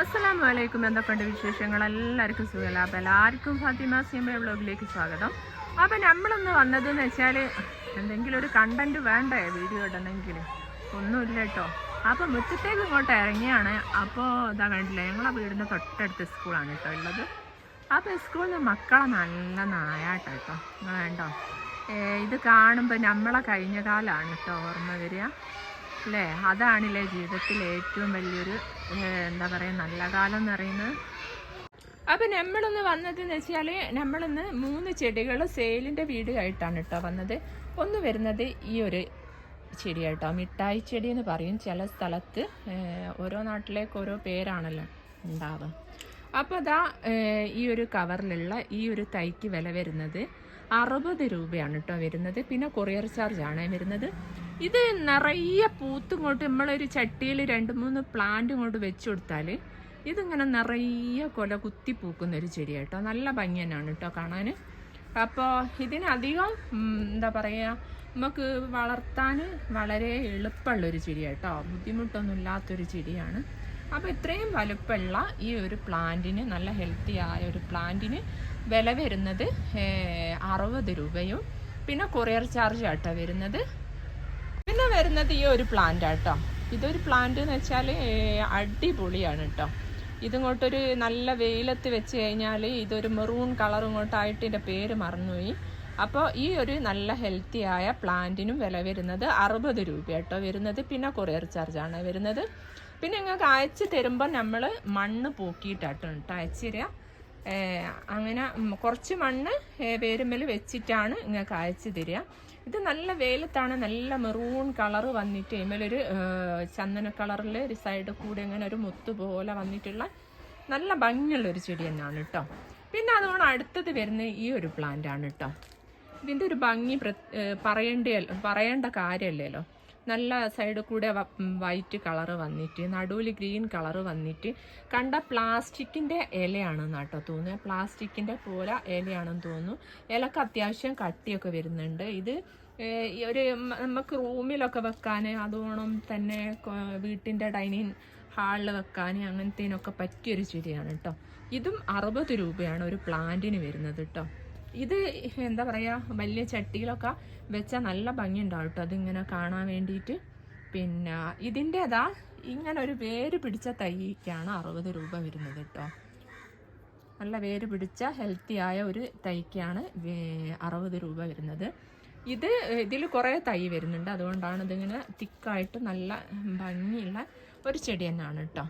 അസ്സലാമു അലൈക്കും. എന്തൊക്കെയുണ്ട് വിശേഷങ്ങൾ? എല്ലാവർക്കും സുഖമല്ല. അപ്പോൾ എല്ലാവർക്കും ഫാത്തിമ സിംബ വ്ളോഗിലേക്ക് സ്വാഗതം. അപ്പോൾ നമ്മളിന്ന് വന്നതെന്ന് വെച്ചാൽ എന്തെങ്കിലും ഒരു കണ്ടൻറ്റ് വേണ്ടേ വീഡിയോ ഇടണമെങ്കിൽ, ഒന്നുമില്ല കേട്ടോ. അപ്പോൾ മുറ്റത്തേക്ക് ഇങ്ങോട്ട് ഇറങ്ങിയാണ്. അപ്പോൾ ഇതാ കണ്ടില്ല, ഞങ്ങളെ വീടിൻ്റെ തൊട്ടടുത്ത് സ്കൂളാണ് കേട്ടോ ഉള്ളത്. അപ്പോൾ സ്കൂളിൽ നിന്ന് മക്കളെ നല്ല നായാട്ടോ കേട്ടോ. നിങ്ങൾ വേണ്ടോ, ഇത് കാണുമ്പോൾ നമ്മളെ കഴിഞ്ഞ കാലമാണ് കേട്ടോ ഓർമ്മ വരിക അല്ലേ. അതാണല്ലേ ജീവിതത്തിൽ ഏറ്റവും വലിയൊരു എന്താ പറയുക നല്ല കാലം എന്ന് പറയുന്നത്. അപ്പം നമ്മളിന്ന് വന്നതെന്ന് വെച്ചാൽ നമ്മളിന്ന് 3 ചെടികൾ സെയിലിൻ്റെ വീഡിയോ കേട്ടോ വന്നത്. ഒന്ന് വരുന്നത് ഈ ഒരു ചെടിയായിട്ടോ, മിഠായി ചെടി എന്ന് പറയും. ചില സ്ഥലത്ത് ഓരോ നാട്ടിലേക്ക് ഓരോ പേരാണല്ലോ ഉണ്ടാവുക. അപ്പോൾ അതാ ഈ ഒരു കവറിലുള്ള ഈ ഒരു തൈക്ക് വില വരുന്നത് 60 രൂപയാണ് കേട്ടോ വരുന്നത്. പിന്നെ കൊറിയർ ചാർജാണ് വരുന്നത്. ഇത് നിറയെ പൂത്തിങ്ങോട്ട് നമ്മളൊരു ചട്ടിയിൽ 2-3 പ്ലാന്റ് ഇങ്ങോട്ട് വെച്ച് കൊടുത്താൽ ഇതിങ്ങനെ നിറയെ കൊല കുത്തി പൂക്കുന്നൊരു ചെടിയാട്ടോ. നല്ല ഭംഗി തന്നെയാണ് കേട്ടോ കാണാൻ. അപ്പോൾ ഇതിനധികം എന്താ പറയുക, നമുക്ക് വളർത്താൻ വളരെ എളുപ്പമുള്ളൊരു ചെടിയാട്ടോ, ബുദ്ധിമുട്ടൊന്നും ഇല്ലാത്തൊരു ചെടിയാണ്. അപ്പോൾ ഇത്രയും വലുപ്പമുള്ള ഈ ഒരു പ്ലാന്റിന്, നല്ല ഹെൽത്തി ആയ ഒരു പ്ലാന്റിന് വില വരുന്നത് 60 രൂപയും പിന്നെ കൊറിയർ ചാർജ് ആട്ടോ വരുന്നത്. പിന്നെ വരുന്നത് ഈ ഒരു പ്ലാന്റ് ആട്ടോ. ഇതൊരു പ്ലാന്റ് എന്ന് വെച്ചാൽ അടിപൊളിയാണ് കേട്ടോ. ഇതിങ്ങോട്ടൊരു നല്ല വെയിലത്ത് വെച്ച് കഴിഞ്ഞാൽ ഇതൊരു മെറൂൺ കളർ ഇങ്ങോട്ടായിട്ട് ഇതിൻ്റെ പേര് മറന്നുപോയി. അപ്പോൾ ഈ ഒരു നല്ല ഹെൽത്തി ആയ പ്ലാന്റിനും വില വരുന്നത് 60 രൂപ കേട്ടോ വരുന്നത്. പിന്നെ കൊറിയർ ചാർജാണ് വരുന്നത്. പിന്നെ നിങ്ങൾക്ക് അയച്ച് തരുമ്പോൾ നമ്മൾ മണ്ണ് പോക്കിയിട്ടാട്ടോ കേട്ടോ അയച്ചു തരിക. അങ്ങനെ കുറച്ച് മണ്ണ് വേരുമ്മൽ വെച്ചിട്ടാണ് നിങ്ങൾക്ക് അയച്ചു തരിക. ഇത് നല്ല വെയിലത്താണ്, നല്ല മെറൂൺ കളറ് വന്നിട്ട് ഇതിമേലൊരു ചന്ദന കളറിൽ ഒരു സൈഡ് കൂടെ ഇങ്ങനെ ഒരു മുത്ത് പോലെ വന്നിട്ടുള്ള നല്ല ഭംഗിയുള്ളൊരു ചെടി തന്നെയാണ് കേട്ടോ. പിന്നെ അതുകൊണ്ട് അടുത്തത് വരുന്ന ഈ ഒരു പ്ലാന്റ് ആണ് കേട്ടോ. ഇതിൻ്റെ ഒരു ഭംഗി പറയേണ്ട കാര്യമല്ലല്ലോ. നല്ല സൈഡ് കൂടെ വൈറ്റ് കളറ് വന്നിട്ട് നടുവിൽ ഗ്രീൻ കളറ് വന്നിട്ട് കണ്ട പ്ലാസ്റ്റിക്കിൻ്റെ ഇലയാണെന്ന് കേട്ടോ തോന്നുന്നത്. പ്ലാസ്റ്റിക്കിൻ്റെ പോലെ ഇലയാണെന്ന് തോന്നുന്നു. ഇലക്ക് അത്യാവശ്യം കട്ടിയൊക്കെ വരുന്നുണ്ട്. ഇത് ഒരു നമുക്ക് റൂമിലൊക്കെ വെക്കാൻ, അതുകൊണ്ട് തന്നെ വീട്ടിൻ്റെ ഡൈനിങ് ഹാളിൽ വെക്കാൻ, അങ്ങനത്തേനൊക്കെ പറ്റിയൊരു ചെടിയാണ് കേട്ടോ. ഇതും 60 രൂപയാണ് ഒരു പ്ലാന്റിന് വരുന്നത് കേട്ടോ. ഇത് എന്താ പറയുക, വലിയ ചട്ടിയിലൊക്കെ വെച്ചാൽ നല്ല ഭംഗി ഉണ്ടാവും കേട്ടോ അതിങ്ങനെ കാണാൻ വേണ്ടിയിട്ട്. പിന്നെ ഇതിൻ്റെതാ ഇങ്ങനെ ഒരു വേര് പിടിച്ച തൈക്കാണ് 60 രൂപ വരുന്നത് കേട്ടോ. നല്ല വേര് പിടിച്ച ഹെൽത്തി ആയ ഒരു തൈക്കാണ് 60 രൂപ വരുന്നത്. ഇതിൽ കുറേ തൈ വരുന്നുണ്ട്, അതുകൊണ്ടാണ് ഇതിങ്ങനെ തിക്കായിട്ട് നല്ല ഭംഗിയുള്ള ഒരു ചെടി തന്നെയാണ് കേട്ടോ.